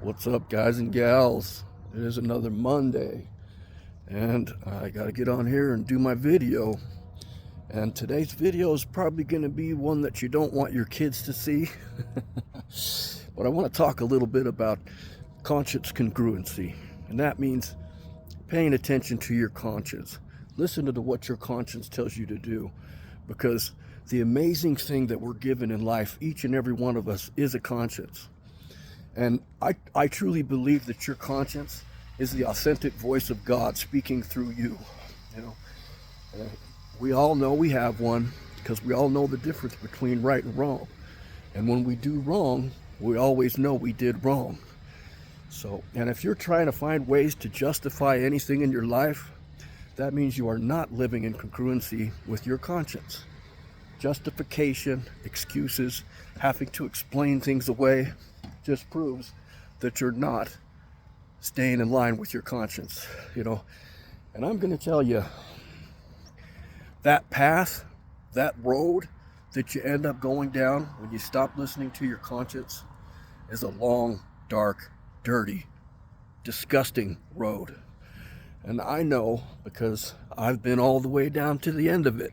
What's up, guys and gals? It is another Monday, and I gotta get on here and do my video. And today's video is probably gonna be one that you don't want your kids to see. But I want to talk a little bit about conscience congruency, and that means paying attention to your conscience. Listen to what your conscience tells you to do, because the amazing thing that we're given in life, each and every one of us, is a conscience. And I truly believe that your conscience is the authentic voice of God speaking through you. You know, we all know we have one, because we all know the difference between right and wrong. And when we do wrong, we always know we did wrong. So, and if you're trying to find ways to justify anything in your life, that means you are not living in congruency with your conscience. Justification, excuses, having to explain things away just proves that you're not staying in line with your conscience, And I'm going to tell you, that path, that road that you end up going down when you stop listening to your conscience is a long, dark, dirty, disgusting road. And I know, because I've been all the way down to the end of it,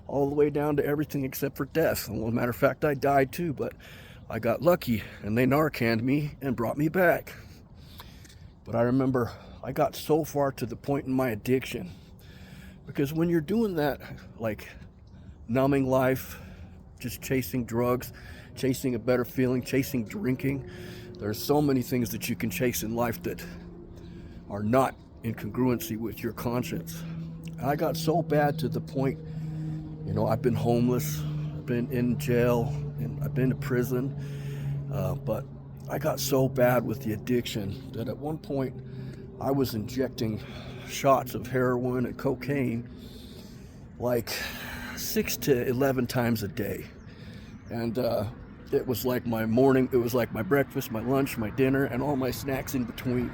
all the way down to everything except for death. Well, as a matter of fact, I died too, but I got lucky, and they Narcaned me and brought me back. But I remember I got so far to the point in my addiction, because when you're doing that, like numbing life, just chasing drugs, chasing a better feeling, chasing drinking, there's so many things that you can chase in life that are not in congruency with your conscience. I got so bad to the point, I've been homeless, I've been in jail, and I've been to prison, but I got so bad with the addiction that at one point I was injecting shots of heroin and cocaine like 6 to 11 times a day. And it was like my morning, it was like my breakfast, my lunch, my dinner, and all my snacks in between.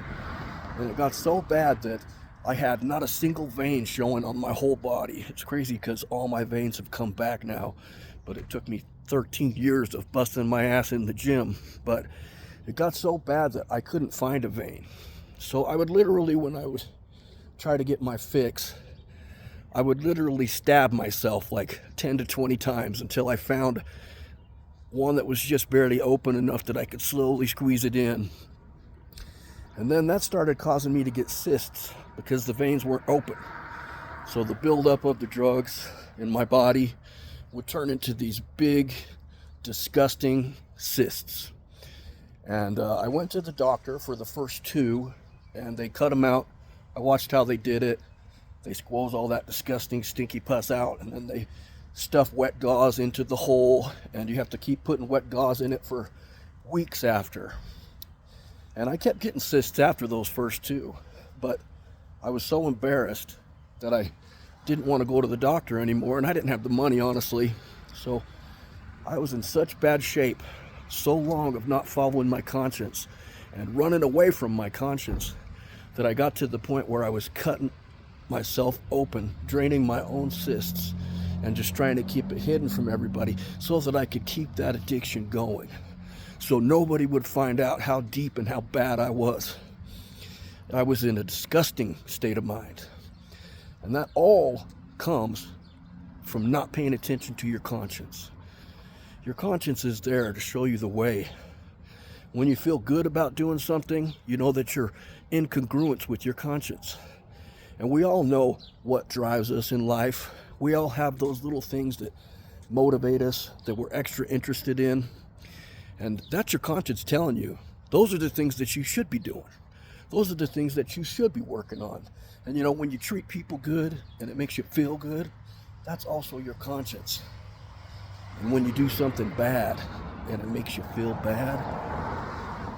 And it got so bad that I had not a single vein showing on my whole body. It's crazy, because all my veins have come back now, but it took me 13 years of busting my ass in the gym. But it got so bad that I couldn't find a vein. So I would literally, when I would try to get my fix, I would literally stab myself like 10 to 20 times until I found one that was just barely open enough that I could slowly squeeze it in. And then that started causing me to get cysts, because the veins weren't open. So the buildup of the drugs in my body would turn into these big, disgusting cysts. And I went to the doctor for the first two, and they cut them out. I watched how they did it. They squoze all that disgusting, stinky pus out, and then they stuff wet gauze into the hole, and you have to keep putting wet gauze in it for weeks after. And I kept getting cysts after those first two, but I was so embarrassed that I didn't want to go to the doctor anymore, and I didn't have the money, honestly. So I was in such bad shape, so long of not following my conscience and running away from my conscience, that I got to the point where I was cutting myself open, draining my own cysts, and just trying to keep it hidden from everybody so that I could keep that addiction going, so nobody would find out how deep and how bad I was. I was in a disgusting state of mind. And that all comes from not paying attention to your conscience. Your conscience is there to show you the way. When you feel good about doing something, you know that you're in congruence with your conscience. And we all know what drives us in life. We all have those little things that motivate us, that we're extra interested in. And that's your conscience telling you, those are the things that you should be doing. Those are the things that you should be working on. And when you treat people good and it makes you feel good, that's also your conscience. And when you do something bad and it makes you feel bad,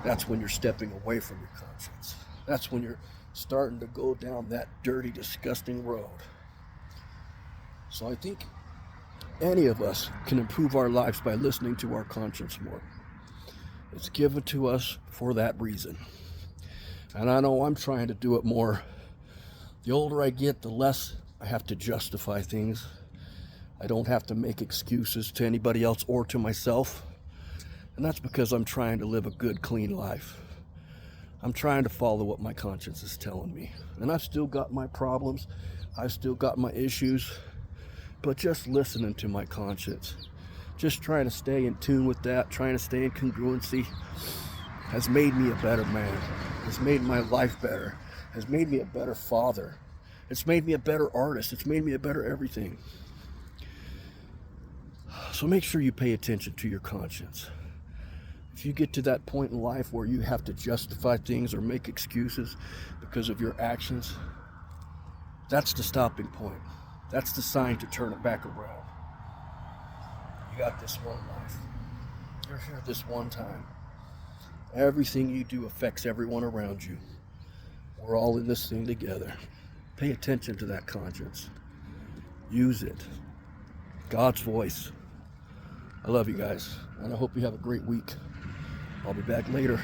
that's when you're stepping away from your conscience. That's when you're starting to go down that dirty, disgusting road. So I think any of us can improve our lives by listening to our conscience more. It's given to us for that reason. And I know I'm trying to do it more. The older I get, the less I have to justify things. I don't have to make excuses to anybody else or to myself. And that's because I'm trying to live a good, clean life. I'm trying to follow what my conscience is telling me. And I've still got my problems. I've still got my issues. But just listening to my conscience, just trying to stay in tune with that, trying to stay in congruency, has made me a better man, has made my life better, has made me a better father. It's made me a better artist. It's made me a better everything. So make sure you pay attention to your conscience. If you get to that point in life where you have to justify things or make excuses because of your actions, that's the stopping point. That's the sign to turn it back around. You got this one life. You're here this one time. Everything you do affects everyone around you. We're all in this thing together. Pay attention to that conscience. Use it. God's voice. I love you guys, and I hope you have a great week. I'll be back later.